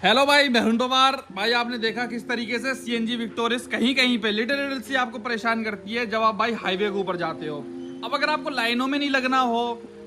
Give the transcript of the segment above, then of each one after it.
Hello भाई, मैं हूं तोमार। भाई आपने देखा किस तरीके से सीएनजी विक्टोरियस कहीं कहीं पे लिटिल सी आपको परेशान करती है जब आप भाई हाईवे के ऊपर जाते हो। अब अगर आपको लाइनों में नहीं लगना हो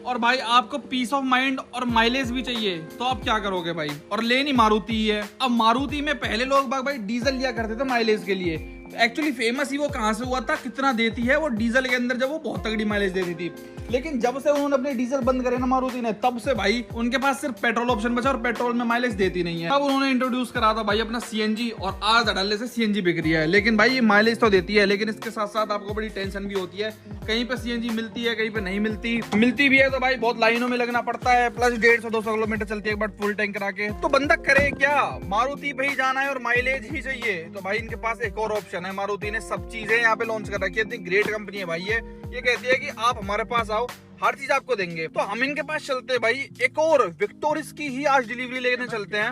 और भाई आपको पीस ऑफ माइंड और माइलेज भी चाहिए तो आप क्या करोगे भाई? और लेनी मारुति ही है। अब मारुति में पहले लोग भाई डीजल लिया करते थे माइलेज के लिए। एक्चुअली फेमस ही वो कहां से हुआ था, कितना देती है वो डीजल के अंदर, जब वो बहुत तगड़ी माइलेज देती थी। लेकिन जब से उन्होंने अपने डीजल बंद करे ना मारुति ने, तब से भाई उनके पास सिर्फ पेट्रोल ऑप्शन बचा और पेट्रोल में माइलेज देती नहीं है। अब उन्होंने इंट्रोड्यूस करा था भाई अपना सीएनजी और आज धड़ल्ले से सीएनजी बिक रही है। लेकिन भाई ये माइलेज तो देती है, लेकिन इसके साथ साथ आपको बड़ी टेंशन भी होती है। कहीं पे सीएनजी मिलती है, कहीं पे नहीं मिलती भी है तो भाई बहुत लाइनों में लगना पड़ता है। प्लस 150-200 किलोमीटर चलती है एक बार फुल टैंक करा के। तो बंदा करे क्या? मारुति पे ही जाना है और माइलेज ही चाहिए तो भाई इनके पास एक और ऑप्शन है। मारुति ने सब चीजें यहाँ पे लॉन्च कर रखी है। इतनी ग्रेट कंपनी है भाई ये कहती है कि आप हमारे पास आओ, हर चीज आपको देंगे। तो हम इनके पास चलते हैं भाई, एक और विक्टोरिस की ही आज डिलीवरी लेने चलते हैं।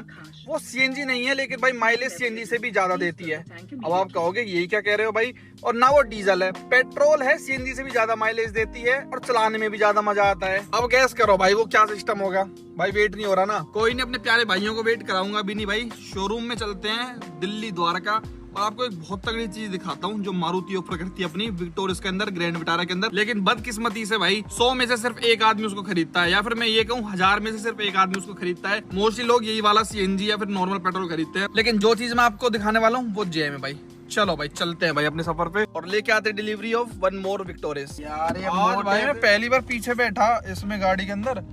वो सीएनजी नहीं है लेकिन भाई माइलेज सीएनजी से भी ज्यादा देती है। अब आप कहोगे यही क्या कह रहे हो भाई? और ना वो डीजल है, पेट्रोल है, सीएनजी से भी ज्यादा माइलेज देती है और चलाने में भी ज्यादा मजा आता है। अब गैस करो भाई वो क्या सिस्टम होगा। भाई वेट नहीं हो रहा ना, कोई नहीं, अपने प्यारे भाइयों को वेट कराऊंगा भी नहीं भाई। शोरूम में चलते हैं दिल्ली द्वारका और आपको एक बहुत तगड़ी चीज दिखाता हूँ जो मारुति ऑफर करती है अपनी विक्टोरियस के अंदर, ग्रैंड विटारा के अंदर। लेकिन बदकिस्मती से भाई 100 में से सिर्फ एक आदमी उसको खरीदता है, या फिर मैं ये कहूँ 1000 में से सिर्फ एक आदमी उसको खरीदता है। मोस्टली लोग यही वाला सीएनजी या फिर नॉर्मल पेट्रोल खरीदते हैं। लेकिन जो चीज मैं आपको दिखाने वाला हूँ वो जेम है भाई। चलो भाई चलते हैं भाई अपने सफर पे और लेके आते हैं delivery of one more victorious. यार ये भाई मैं पहली बार पीछे बैठा इसमें गाड़ी के अंदर।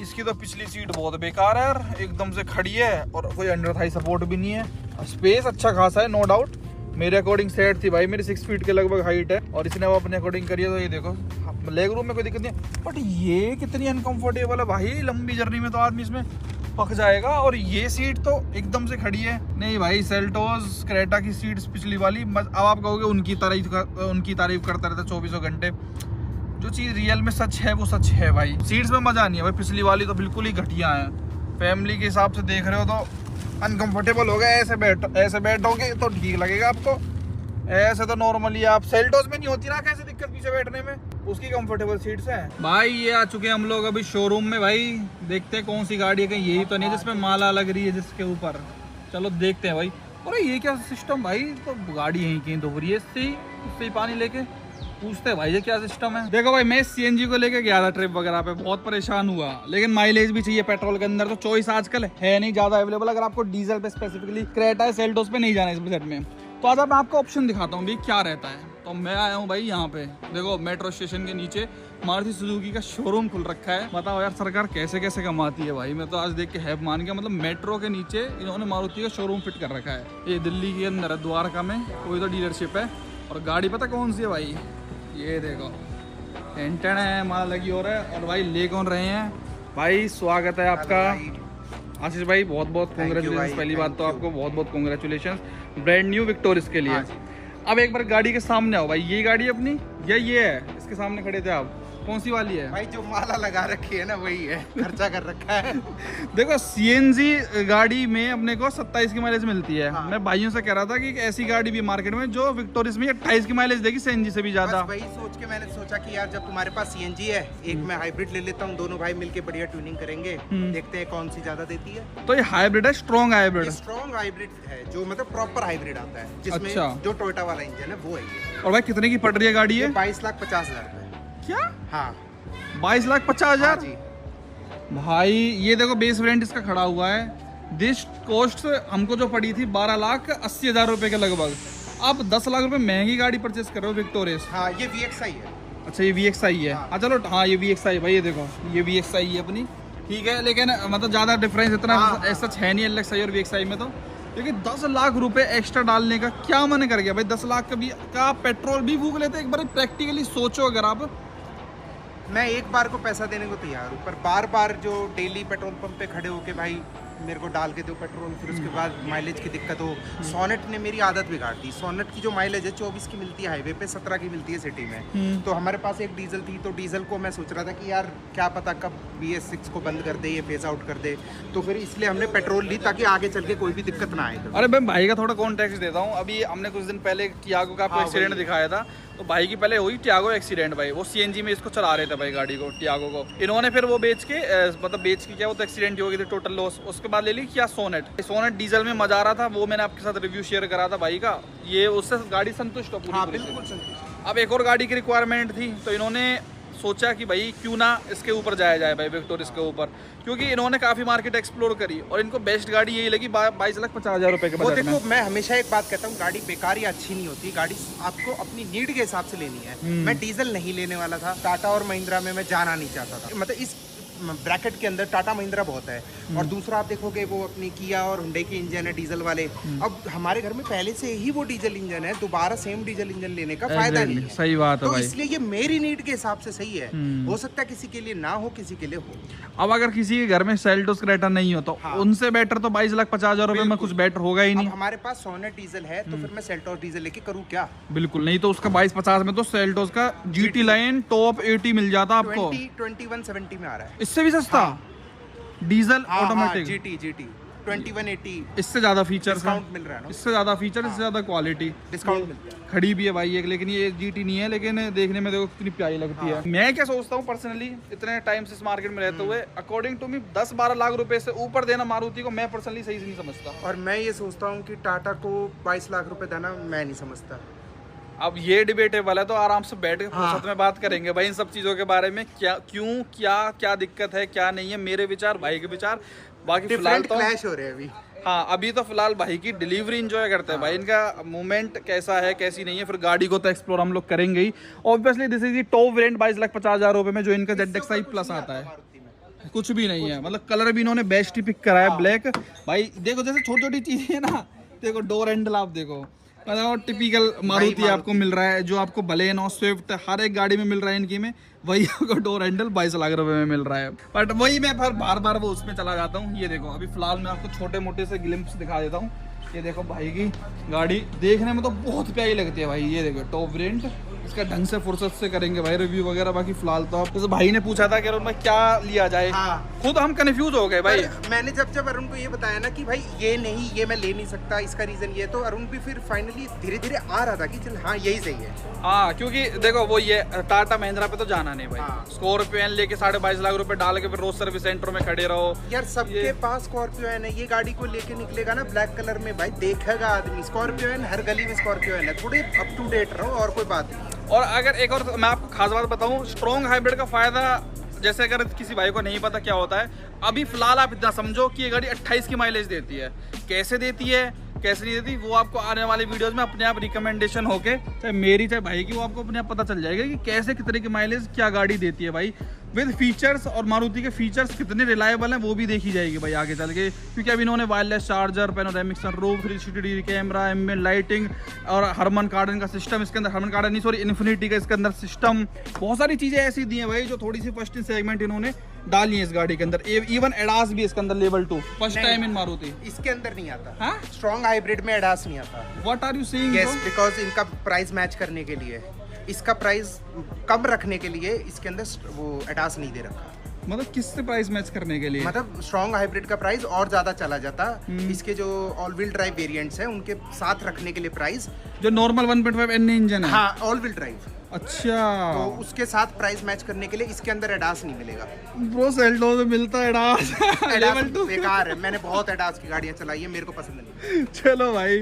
इसकी तो पिछली सीट बहुत बेकार है यार, एकदम से खड़ी है और कोई अंडर थाई सपोर्ट भी नहीं है। स्पेस अच्छा खासा है नो डाउट, मेरे अकॉर्डिंग सेट थी भाई। मेरी 6 फीट के लगभग हाइट है और इसने वो अपने अकॉर्डिंग करी है। तो ये देखो लेग रूम में कोई दिक्कत नहीं है, बट ये कितनी अनकंफर्टेबल है भाई। लंबी जर्नी में तो आदमी इसमें पक जाएगा। और ये सीट तो एकदम से खड़ी है। नहीं भाई सेल्टोस क्रेटा की सीट पिछली वाली, अब आप कहोगे उनकी तारीफ करता रहता 24 घंटे। जो चीज रियल में सच है वो सच है भाई। सीट्स में मजा नहीं है भाई, पिछली वाली तो बिल्कुल ही घटिया है। फैमिली के हिसाब से देख रहे हो तो अनकंफर्टेबल हो गया। ऐसे बैठोगे तो ठीक लगेगा आपको, ऐसे तो नॉर्मली आप सेल्टोस में नहीं होती ना कैसे दिक्कत पीछे बैठने में, उसकी कंफर्टेबल सीट्स हैं भाई। ये आ चुके हैं हम लोग अभी शोरूम में भाई। देखते हैं कौन सी गाड़ी है, कहीं यही तो नहीं है जिसमें माला लग रही है जिसके ऊपर। चलो देखते हैं भाई। अरे ये क्या सिस्टम भाई, तो गाड़ी यहीं कहीं धो रही है इससे ही पानी लेके। पूछते हैं भाई ये क्या सिस्टम है। देखो भाई मैं सीएनजी को लेके गया था ट्रिप वगैरह पे, बहुत परेशान हुआ। लेकिन माइलेज भी चाहिए पेट्रोल के अंदर, तो चॉइस आजकल है नहीं ज्यादा अवेलेबल। अगर आपको डीजल पे स्पेसिफिकली क्रेटा है, सेल्टोस पे नहीं जाना है इस बजट में, तो आज मैं आपको ऑप्शन दिखाता हूँ भाई क्या रहता है। तो मैं आया हूँ भाई यहाँ पे, देखो मेट्रो स्टेशन के नीचे मारुति सुजुकी का शोरूम खुल रखा है। बताओ यार सरकार कैसे कैसे कमाती है भाई। मैं तो आज देख के हैप मान गया। मतलब मेट्रो के नीचे इन्होंने मारुति का शोरूम फिट कर रखा है। ये दिल्ली के अंदर है, द्वारका में कोई तो डीलरशिप है। और गाड़ी पता कौन सी है भाई? ये देखो टेंटन है, माल लगी हो रहा है। और भाई ले कौन रहे हैं भाई? स्वागत है आपका आशीष भाई, बहुत बहुत कॉन्ग्रेचुलेशन। पहली बात तो आपको बहुत बहुत कॉन्ग्रेचुलेशन ब्रांड न्यू विक्टोरियस के लिए। अब एक बार गाड़ी के सामने आओ भाई। ये गाड़ी अपनी या ये है? इसके सामने खड़े थे आप, कौन सी वाली है भाई? जो माला लगा रखी है ना वही है, खर्चा कर रखा है। देखो सीएनजी गाड़ी में अपने को 27 की माइलेज मिलती है। हाँ। मैं भाइयों से कह रहा था कि एक ऐसी गाड़ी भी मार्केट में जो विक्टोरियस में 28 की माइलेज देगी सीएनजी से भी ज्यादा। वही सोच के मैंने सोचा कि यार जब तुम्हारे पास सीएनजी है, एक मैं हाइब्रिड ले लेता हूँ, दोनों भाई मिलके बढ़िया ट्यूनिंग करेंगे, देखते हैं कौन सी ज्यादा देती है। तो ये हाइब्रिड है, स्ट्रॉन्ग हाइब्रिड है जो मतलब प्रॉपर हाइब्रिड आता है, जिसमें जो टोयोटा वाला इंजन है वो है। और भाई कितने की पड़ रही है गाड़ी? 22,50,000 क्या? हाँ 22,50,000 जी भाई। ये देखो बेस वेरिएंट इसका खड़ा हुआ है। दिस कॉस्ट हमको जो पड़ी थी 12,80,000 रुपए के लगभग। आप 10 लाख रुपए महंगी गाड़ी परचेस कर रहे हो विक्टोरियस। हाँ ये VXI है। अच्छा ये VXI है। हाँ चलो हाँ ये VXI भाई, ये देखो ये VXI है अपनी, ठीक है। लेकिन मतलब ज्यादा डिफरेंस इतना ऐसा है नहीं LXI और VXI में तो। लेकिन 10 लाख रुपए एक्स्ट्रा डालने का क्या मन कर गया भाई? 10 लाख का पेट्रोल भी फूक लेते। एक बार प्रैक्टिकली सोचो, अगर आप, मैं एक बार को पैसा देने को तैयार हूँ, पर बार बार जो डेली पेट्रोल पंप पे खड़े होके भाई मेरे को डाल के दो पेट्रोल, फिर उसके बाद माइलेज की दिक्कत हो। सोनेट ने मेरी आदत बिगाड़ दी। सोनेट की जो माइलेज है 24 की मिलती है हाईवे पे, 17 की मिलती है सिटी में। तो हमारे पास एक डीजल थी, तो डीजल को मैं सोच रहा था कि यार क्या पता कब BS6 को बंद कर दे, ये फेज आउट कर दे। तो फिर इसलिए हमने पेट्रोल ली ताकि आगे चल के कोई भी दिक्कत ना आए। अरे मैं भाई का थोड़ा कॉन्टेक्स्ट देता हूँ। अभी हमने कुछ दिन पहले टियागो का आपको एक्सीडेंट दिखाया था, तो भाई की पहले हुई टियागो एक्सीडेंट भाई। वो सीएनजी में इसको चला रहे थे भाई गाड़ी को, टियागो को। इन्होंने फिर वो बेच के मतलब बेच के क्या, वो तो एक्सीडेंट हो गई थी, टोटल लॉस। उसके बाद ले ली किया सोनेट। सोनेट डीजल में मजा आ रहा था, वो मैंने आपके साथ रिव्यू शेयर करा था भाई का, ये उससे गाड़ी संतुष्ट हो पूरी। हाँ बिल्कुल संतुष्ट। अब एक और गाड़ी की रिक्वायरमेंट थी, तो इन्होंने सोचा कि भाई क्यों ना इसके ऊपर जाया जाए भाई, विक्टोरिस के ऊपर, क्योंकि इन्होंने काफ़ी मार्केट एक्सप्लोर करी और इनको बेस्ट गाड़ी यही लगी 22,50,000 रुपए के वो बजट में। देखो, मैं हमेशा एक बात कहता हूँ, गाड़ी बेकार या अच्छी नहीं होती, गाड़ी आपको अपनी नीड के हिसाब से लेनी है। मैं डीजल नहीं लेने वाला था, टाटा और महिंद्रा में मैं जाना नहीं चाहता था, मतलब इस ब्रैकेट के अंदर टाटा महिंद्रा बहुत है। और दूसरा आप देखोगे वो अपनी किया और हुंडई के इंजन है डीजल वाले। अब हमारे घर में पहले से ही वो डीजल इंजन है, दोबारा सेम डीजल इंजन लेने का फायदा नहीं है। सही बात है तो भाई। इसलिए ये मेरी नीड के हिसाब से सही है। हो सकता है किसी के लिए ना हो, किसी के लिए हो। अब अगर किसी के घर में सेल्टोस क्रेटा नहीं हो तो उनसे बेटर तो 22,50,000 रुपए में कुछ बेटर होगा ही नहीं। अब हमारे पास सोनेट डीजल है, तो फिर मैं सेल्टोस डीजल लेके करूँ क्या? बिल्कुल नहीं, तो उसका 22,50 में तो सेल्टोस का GT लाइन टॉप 80 मिल जाता आपको। 2170 में आ रहा है, इससे भी सस्ता डीजल ऑटोमेटिक। GT 2180 इससे ज्यादा फीचर डिस्काउंट मिल रहा है ना, इससे ज्यादा फीचर, इससे ज्यादा क्वालिटी डिस्काउंट मिलता है। खड़ी भी है भाई एक, लेकिन ये GT नहीं है, लेकिन देखने में देखो कितनी प्यारी लगती है। मैं क्या सोचता हूँ पर्सनली, इतने टाइम से इस मार्केट में रहते हुए, अकॉर्डिंग टू मी 10-12 लाख रुपए से ऊपर देना मारुति को मैं पर्सनली सही से नहीं समझता। और मैं ये सोचता हूँ कि टाटा को 22 लाख रुपए देना मैं नहीं समझता। अब ये डिबेटेबल है, तो आराम से बैठ के फुर्सत में बात करेंगे भाई इन सब चीज़ों के बारे में, क्या क्यों क्या दिक्कत है क्या नहीं है, मेरे विचार भाई के विचार। बाकी फिलहाल तो क्लैश हो रहे हैं अभी। हाँ, अभी तो फिलहाल भाई की डिलीवरी एंजॉय करते हैं भाई, इनका मूवमेंट कैसा है कैसी नहीं है, फिर गाड़ी को तो एक्सप्लोर हम लोग करेंगे ही। Obviously this is the top variant 22,50,000 रुपए में, जो इनका ZX-i प्लस आता है। कुछ भी नहीं है, मतलब कलर भी इन्होंने बेस्ट ही पिक करा है, ब्लैक। भाई देखो जैसे छोटी छोटी चीजें है ना, देखो डोर हैंडल आप देखो, मतलब टिपिकल मारुति आपको मिल रहा है, जो आपको बलेनो स्विफ्ट हर एक गाड़ी में मिल रहा है इनकी में, वही आपको डोर हैंडल 22 लाख रुपए में मिल रहा है। बट वही मैं फिर बार बार वो उसमें चला जाता हूँ। ये देखो अभी फिलहाल मैं आपको छोटे मोटे से ग्लिम्प्स दिखा देता हूँ। ये देखो भाई की गाड़ी देखने में तो बहुत प्यारी लगती है भाई। ये देखो टॉप वेरिएंट, इसका ढंग से फुर्सत से करेंगे भाई रिव्यू वगैरह। बाकी फिलहाल तो आप, जैसे भाई ने पूछा था कि अरुण भाई क्या लिया जाए, खुद हम कंफ्यूज हो गए भाई। मैंने जब अरुण को ये बताया ना कि भाई ये नहीं, ये मैं ले नहीं सकता, इसका रीजन ये, तो अरुण भी फिर फाइनली धीरे धीरे आ रहा था कि चल हाँ यही सही है। हाँ, क्योंकि देखो वो ये टाटा महिंद्रा पे तो जाना नहीं भाई। स्कॉर्पियो लेके 22.5 लाख रुपए डाल के फिर रोज सर्विस सेंटर में खड़े रहो यार। सबके पास स्कॉर्पियो है, ये गाड़ी को लेके निकलेगा ना ब्लैक कलर में, भाई देखेगा आदमी स्कॉर्पियो है, हर गली में स्कॉर्पियो है। थोड़े अप टू डेट रहो और कोई बात नहीं। और अगर एक और मैं आपको खास बात बताऊं, स्ट्रॉन्ग हाइब्रिड का फायदा, जैसे अगर किसी भाई को नहीं पता क्या होता है, अभी फिलहाल आप इतना समझो कि ये गाड़ी 28 की माइलेज देती है। कैसे देती है कैसे नहीं देती वो आपको आने वाले वीडियोस में अपने आप रिकमेंडेशन होके, चाहे मेरी चाहे भाई की, वो आपको अपने आप पता चल जाएगा कि कैसे कितने की माइलेज क्या गाड़ी देती है भाई, विद फीचर्स। और मारुति के फीचर्स कितने रिलायबल हैं वो भी देखी जाएगी भाई आगे चल के, क्योंकि अभी इन्होंने wireless charger, panoramic sunroof, 360 camera, ambient lighting और हरमन कार्डन का सिस्टम इसके अंदर, हरमन कार्डन नहीं सॉरी इन्फिनिटी का इसके अंदर सिस्टम, बहुत सारी चीजें ऐसी दी हैं भाई जो थोड़ी सी फर्स्ट इन सेगमेंट इन्होंने डाली है इस गाड़ी के अंदर। इवन एडास भी इसके अंदर level 2 first time in Maruti. इसके अंदर नहीं आता, हाँ? स्ट्रॉन्ग हाइब्रिड में एडास नहीं आता। What are you saying? Yes, because इनका प्राइस मैच करने के लिए, इसका प्राइस कम रखने के लिए इसके अंदर वो एडास नहीं दे रखा। मतलब किससे प्राइस मैच करने के लिए? मतलब स्ट्रॉन्ग हाइब्रिड का प्राइस और ज्यादा चला जाता, इसके जो ऑल व्हील ड्राइव वेरिएंट्स हैं उनके साथ रखने के लिए प्राइस, जो नॉर्मल 1.5 NA इंजन है, हाँ ऑल व्हील ड्राइव, अच्छा, तो उसके साथ प्राइस मैच करने के लिए इसके अंदर एडास नहीं मिलेगा। ब्रो सेल्टो में मिलता है एडास। एडास बेकार है, मैंने बहुत एडास की गाड़ियां चलाई है, मेरे को पसंद नहीं। चलो भाई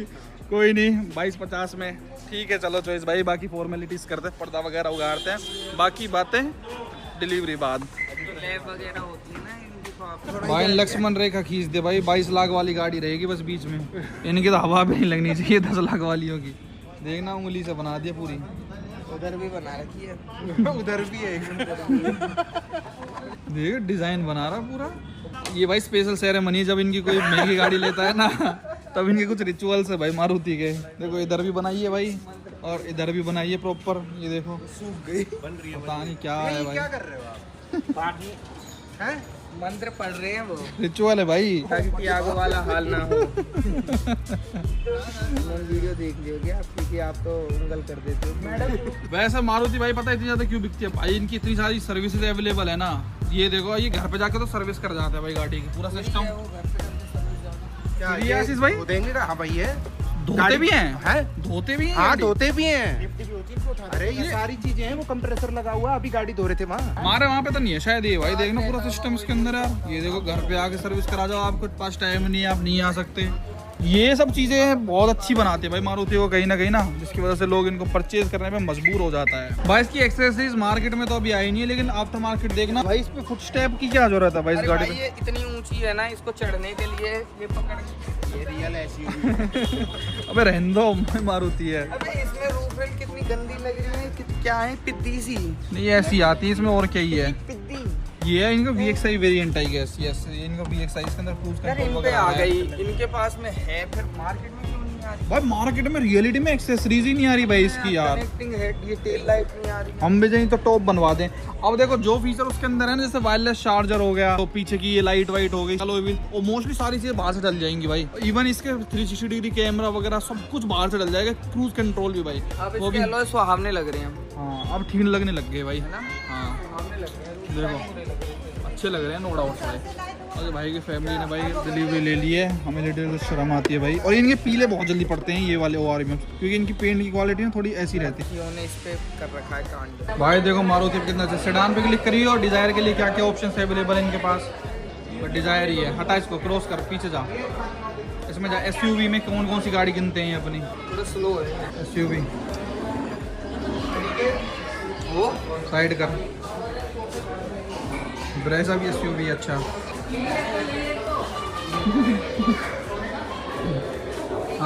कोई नहीं, 2250 में ठीक है, चलो चॉइस भाई। बाकी फॉर्मेलिटीज करते हैं, पर्दा वगैरह उगाड़ते हैं, बाकी बातें डिलीवरी बाद वगैरह होती है ना। भाई लक्ष्मण रेखा खींच दे भाई, 22 लाख वाली गाड़ी रहेगी बस बीच में, इनकी तो हवा भी नहीं लगनी चाहिए 10 लाख वालियों की। देखना उंगली से बना दिया पूरी, उधर भी बना रखी है। उधर भी है देख डिजाइन बना रहा पूरा। ये भाई स्पेशल सेरेमनी, जब इनकी कोई महंगी गाड़ी लेता है ना, तब इनके कुछ रिचुअल्स है भाई मारुति के। देखो इधर भी बनाई है भाई और इधर भी बनाई है प्रॉपर, ये देखो सूख गई, बन रही है, पता नहीं क्या है भाई। क्या कर रहे हो आप? हैं? मंत्र पढ़ रहे हैं वो, रिचुअल है भाई, ताकि तियागो वाला हाल ना हो। वीडियो देख लियोगे आप, क्योंकि आप तो उंगल कर देते हो मैडम। वैसे मारुति भाई पता है इतनी ज्यादा क्यों बिकती है भाई, इनकी इतनी सारी सर्विसेज अवेलेबल है ना। ये देखो ये घर पे जाके तो सर्विस कर जाता है भाई गाड़ी की, पूरा सिस्टम। क्या ये आशीष भाई वो देंगे का? हाँ भाई है, धोते भी हैं, हैं? धोते भी हैं, हाँ धोते भी हैं। अरे ये सारी चीजें हैं, वो कंप्रेसर लगा हुआ, अभी गाड़ी धो रहे थे वहाँ। हमारे वहाँ पे तो नहीं है शायद ये भाई, देखना पूरा सिस्टम इसके अंदर यार। ये देखो घर पे आके सर्विस करा जाओ, आपके पास टाइम नहीं है, आप नहीं आ सकते। ये सब चीजें बहुत अच्छी बनाती है भाई मारुति को कहीं ना, जिसकी वजह से लोग इनको परचेज करने में मजबूर हो जाता है। भाई इसकी एक्सेसरीज मार्केट में तो अभी आई नहीं है, लेकिन आफ्टर मार्केट देखना भाई। इस पे फुट स्टेप की क्या जरूरत है भाई इस गाड़ी पे? ये इतनी ऊंची है ना, इसको चढ़ने के लिए ये पकड़, ये रियल एसयूवी। अबे रहने दो, मारुति है। अबे इसमें रूफ रेल कितनी गंदी लग रही है, क्या है, पिद्दी सी। नहीं ऐसी आती है इसमें, और क्या ही है। पिद्दी ये है इनका VXI variant I guess. Yes, ये इनका VXI इसके अंदर क्रूज यार, कंट्रोल इन पे वगैरह आ है। गई, इनके पास में है, फिर मार्केट में क्यों नहीं आ रही? भाई मार्केट में रियलिटी में एक्सेसरीज ही नहीं आ रही भाई इसकी यार। कनेक्टिंग हेड, ये टेल लाइट नहीं आ रही। हम भी जाएं तो टॉप बनवा दें। अब देखो जो फीचर उसके अंदर है ना, जैसे वायरलेस चार्जर हो गया, तो पीछे की ये लाइट वाइट हो गई, चलो वो मोस्टली सारी चीजें बाहर से डल जाएंगी भाई। इवन इसके 360 डिग्री कैमरा वगैरह सब कुछ बाहर से डल जाएगा। क्रूज कंट्रोल भी भाई, अब वो भी इसके अलॉय सुहावने लग रहे हैं, हाँ अब ठीक लगने लग गए भाई। है ना? हाँ सुहावने लग रहे हैं, देखो अच्छे लग रहे हैं, नो डाउट भाई। और भाई की फैमिली ने भाई डिलीवरी ले ली है, हमें लिटिल शर्म आती है भाई। और इनके पीले बहुत जल्दी पड़ते हैं ये वाले ORM, क्योंकि इनकी पेंट की क्वालिटी ना थोड़ी ऐसी रहती है। इन्होंने इस पे कर रखा है कांड। भाई देखो मारुति पे कितना अच्छा। सेडान पे क्लिक करिए और डिजायर के लिए क्या क्या ऑप्शन अवेलेबल है इनके पास। बट डिजायर ही है, हटा इसको, क्रॉस कर, पीछे जा। इसमें जा SUV में कौन कौन सी गाड़ी गिनते हैं अपनी? थोड़ा स्लो है SUV वो। साइड कर। ब्रेजा भी SUV अच्छा।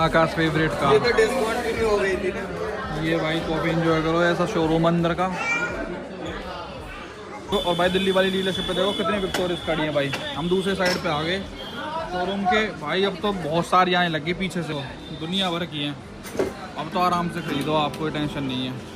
आकाश फेवरेट का ये तो डिस्काउंट भी नहीं हो गई थी ना। ये भाई तो अभी इंजॉय करो ऐसा शोरूम अंदर का। तो और भाई दिल्ली वाली डीलरशिप पे देखो कितनी विक्टोरियस गाड़ी है भाई। हम दूसरे साइड पे आ गए शोरूम के भाई। अब तो बहुत सारी आने लगी पीछे से, दुनिया भर की हैं। अब तो आराम से खरीदो, आपको कोई टेंशन नहीं है।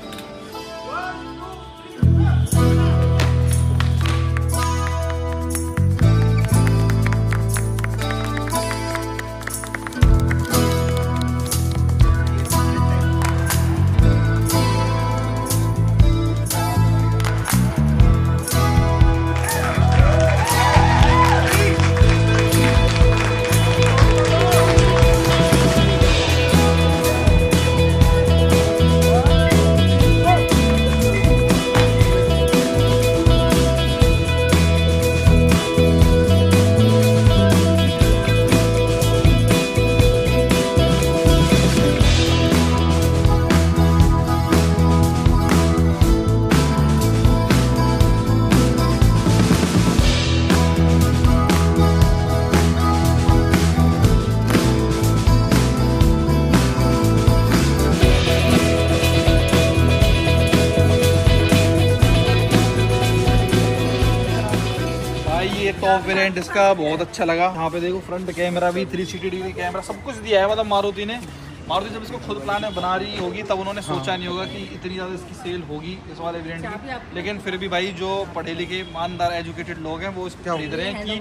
टॉप वेरिएंट इसका बहुत अच्छा लगा। यहाँ पे देखो फ्रंट कैमरा भी 360 डिग्री कैमरा सब कुछ दिया है। मतलब मारुति ने जब इसको खुद प्लान बना रही होगी तब उन्होंने सोचा नहीं होगा कि इतनी ज़्यादा इसकी सेल होगी इस वाले वेरिएंट की। लेकिन फिर भी भाई जो पढ़े लिखे ईमानदार एजुकेटेड लोग हैं वो इसको खरीद रहे हैं कि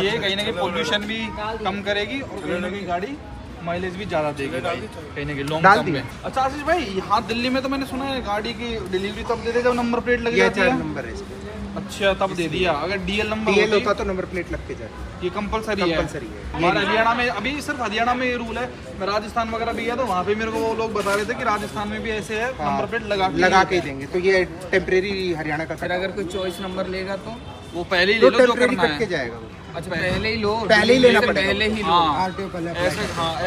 ये कहीं ना कहीं पोल्यूशन भी कम करेगी और कहीं ना कहीं गाड़ी माइलेज भी ज़्यादा देगी कहीं ना कहीं लॉन्ग टर्म में। अच्छा आशीष भाई, यहाँ दिल्ली में तो मैंने सुना है गाड़ी की डिलीवरी तब देते जब नंबर प्लेट लग जाती है। नंबर है इसका। अच्छा तब दे दिया। अगर DL नंबर होता तो नंबर प्लेट लग के जाती। ये कंपलसरी है। हमारे हरियाणा में अभी सिर्फ हरियाणा में ये रूल है। मैं राजस्थान वगैरह भी गया तो वहाँ पे मेरे को वो लोग बता रहे थे कि राजस्थान में भी ऐसे है, नंबर प्लेट लगा के देंगे। तो ये टेम्परेरी हरियाणा का। फिर अगर कोई चॉइस नंबर लेगा तो वो पहले ही ले लो जो करना है। जाएगा। अच्छा पहले ही लो, पहले ही लेना पड़ेगा। पहले ही लो। हाँ, RTO पहले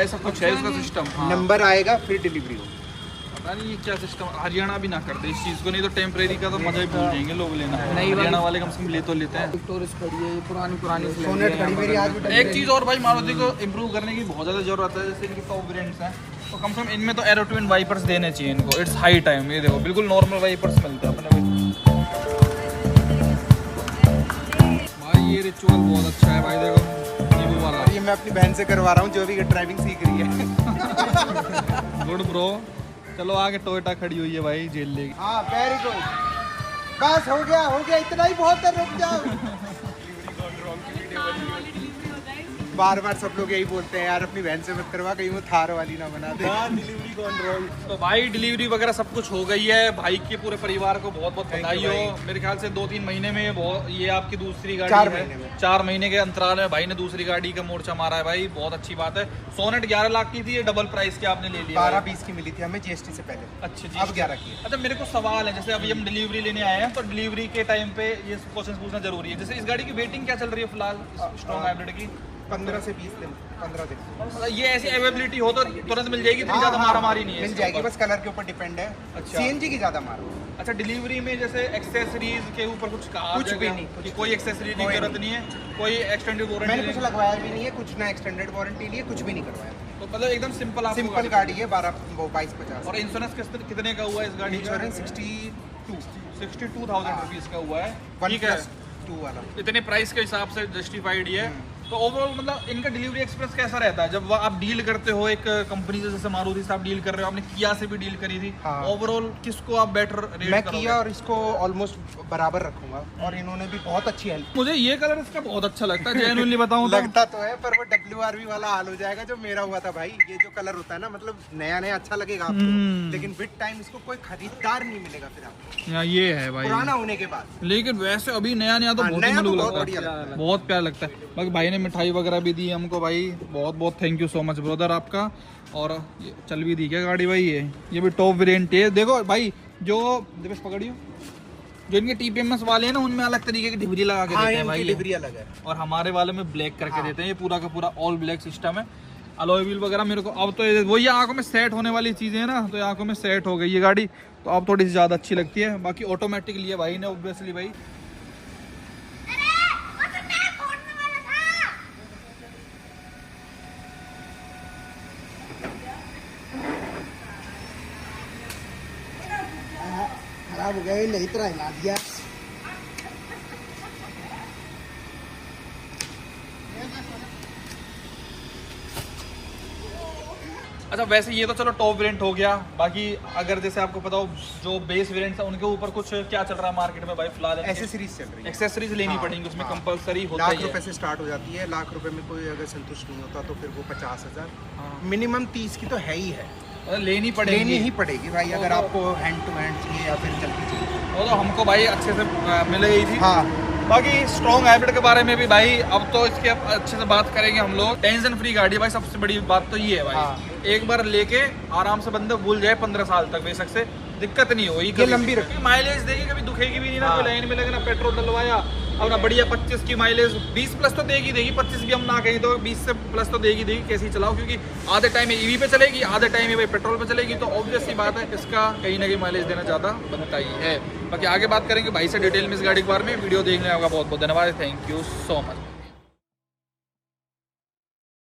ऐसा कुछ है इसका सिस्टम। नंबर आएगा फिर डिलीवरी होगी। पता नहीं ये क्या सिस्टम, हरियाणा भी ना कर दे इस चीज़ को, नहीं तो टेम्परेरी का तो मजा ही भूल जाएंगे लोग लेना। हरियाणा वाले कम से कम ले तो लेते हैं। विक्टोरियस खड़ी है, पुरानी सोनेट खड़ी मेरी आज भी। एक चीज़ और भाई मारुति को इम्प्रूव करने की बहुत ज़्यादा जरूरत है। जैसे इनकी टॉप वेरिएंट्स हैं तो कम से कम इनमें तो एरो ट्विन वाइपर्स देने चाहिए इनको। It's high time. ये देखो बिल्कुल नॉर्मल वाइपर्स मिलते हैं अपने भाई। ये रिचुअल बहुत अच्छा है भाई। देखो ये वो वाला, ये मैं अपनी बहन से करवा रहा हूँ जो भी ड्राइविंग सीख रही है। Good bro. चलो आगे टोयोटा खड़ी हुई है भाई, जेल लेगी। हाँ वेरी गुड। बस हो गया इतना ही बहुत है, रुक जाओ। बार बार सब लोग यही बोलते हैं यार अपनी बहन से मत करवा, कहीं वो थार वाली ना बना दे। Delivery control. तो भाई डिलीवरी वगैरह सब कुछ हो गई है। भाई के पूरे परिवार को बहुत बहुत बधाई हो। मेरे ख्याल से 2-3 महीने में ये आपकी दूसरी गाड़ी 4 है। महीने में। 4 महीने के अंतराल में भाई ने दूसरी गाड़ी का मोर्चा मारा है भाई, बहुत अच्छी बात है। सोनेट 11 लाख की थी, ये डबल प्राइस के आपने ले लिया। 12-20 की मिली थी हमें जीएसटी से पहले। अच्छा जी, अब 11 की है। अच्छा मेरे को सवाल है, जैसे अभी हम डिलीवरी लेने आए हैं तो डिलीवरी के टाइम पे ये क्वेश्चन पूछना जरूरी है। जैसे इस गाड़ी की वेटिंग क्या चल रही है फिलहाल स्ट्रॉन्ग हाइब्रिड की? 15 से 20 दिन, 15 दिन। मतलब ये ऐसी अवेलेबिलिटी हो तो तुरंत मिल जाएगी, इतनी ज्यादा मारामारी नहीं है मिल इसके जाएगी, ऊपर। बस कलर के ऊपर डिपेंड है। अच्छा। सीएनजी की ज्यादा मार। अच्छा डिलीवरी में जैसे एक्सेसरीज के ऊपर कुछ कहा कुछ भी जाएगा नहीं, कि कोई एक्सेसरी की जरूरत नहीं है, कोई एक्सटेंडेड मैंने वारंटी कुछ लगवाया भी नहीं है, कुछ ना एक्सटेंडेड वारंटी ली है, कुछ भी नहीं करवाया। तो मतलब एकदम सिंपल आपको सिंपल गाड़ी है, 22-50। और इंश्योरेंस कितने का हुआ है इस गाड़ी का? इंश्योरेंस 62,000 रुपीज का हुआ है। ठीक है, 1+2 वाला। इतने प्राइस के हिसाब से जस्टिफाइड ही है। तो ओवरऑल मतलब इनका डिलीवरी एक्सप्रेस कैसा रहता है जब वो आप डील करते हो एक कंपनी से, जैसे मारुति से आप डील कर रहे हो, आपने किया से भी डील करी थी। हाँ। ओवरऑल किसको आप बेटर रेट मैं करोगे? किया और इसको ऑलमोस्ट बराबर रखूंगा, और इन्होंने भी बहुत अच्छी हेल्प। मुझे ये कलर इसका बहुत अच्छा लगता है, जेन्युइनली बताऊं तो। लगता तो है, पर वो WRV वाला हाल हो जाएगा जो मेरा हुआ था भाई। ये जो कलर होता है ना, मतलब नया नया अच्छा लगेगा आपको, लेकिन विद टाइम इसको कोई खरीदार नहीं मिलेगा फिर आपको, यहाँ ये है भाई पुराना होने के बाद। लेकिन वैसे अभी नया नया तो हाँ, बहुत ही नया तो मलूक बहुत लगता बढ़िया है, लगता है। बहुत प्यार लगता है। बाकी भाई ने मिठाई वगैरह भी दी हमको भाई, बहुत बहुत thank you so much brother आपका। और ये चल भी दी क्या गाड़ी भाई? ये भी टॉप वेरिएंट है। देखो भाई जो दिवेश पकड़ियो, जो इनके TPMS वाले हैं ना, उनमें अलग तरीके की डिबरी लगा के हाँ, देते हैं भाई, डिलीवरी अलग है। और हमारे वाले में ब्लैक करके देते हैं। ये पूरा का पूरा ऑल ब्लैक सिस्टम है। अलॉय व्हील वगैरह मेरे को अब तो वही आंखों में सेट होने वाली चीजें है ना, तो ये आंखों में सेट हो गई ये गाड़ी, तो अब थोड़ी सी ज्यादा अच्छी लगती है। बाकी ऑटोमेटिक लिया भाई ने ऑब्वियसली भाई। खराब हो गया, नहीं तरह हिला दिया। अच्छा वैसे ये तो चलो टॉप वेरिएंट हो गया। बाकी अगर जैसे आपको पता हो जो बेस वेरिएंट है उनके ऊपर कुछ क्या चल रहा है मार्केट में भाई फिलहाल? एसेसरीज चल रही है। एक्सेसरीज लेनी हाँ, पड़ेंगी, उसमें हाँ। कंपलसरी होता ही ₹1,00,000 है। से स्टार्ट हो जाती है। ₹1,00,000 में कोई अगर संतुष्ट नहीं होता तो फिर वो 50,000, हाँ। मिनिमम 30 की तो है ही है। लेनी पड़ेगी, लेनी ही पड़ेगी भाई, अगर आपको हैंड टू हैंड चाहिए या फिर चलती चाहिए। वो तो हमको भाई अच्छे से मिल गई थी। हाँ, बाकी स्ट्रॉन्ग हाइब्रिड के बारे में भी भाई अब तो इसके अब अच्छे से बात करेंगे हम लोग। टेंशन फ्री गाड़ी भाई, सबसे बड़ी बात तो ये है भाई। हाँ। एक बार लेके आराम से बंदा भूल जाए 15 साल तक बेशक से दिक्कत नहीं होगी। ये लंबी रखी, माइलेज देगी, कभी दुखेगी भी नहीं ना। हाँ। कोई लाइन में लगे ना, पेट्रोल डलवाया अब ना, बढ़िया 25 की माइलेज, 20 प्लस तो देगी 25 भी हम ना कहीं तो 20 से प्लस तो देगी कैसी चलाओ, क्योंकि आधे टाइम EV पे चलेगी, आधे टाइम भाई पेट्रोल पे चलेगी, तो ऑब्वियस सी बात है इसका कहीं ना कहीं माइलेज देना ज़्यादा बनता ही है। बाकी आगे बात करेंगे भाई से डिटेल में इस गाड़ी के बारे में। वीडियो देखने का बहुत बहुत धन्यवाद, थैंक यू सो मच।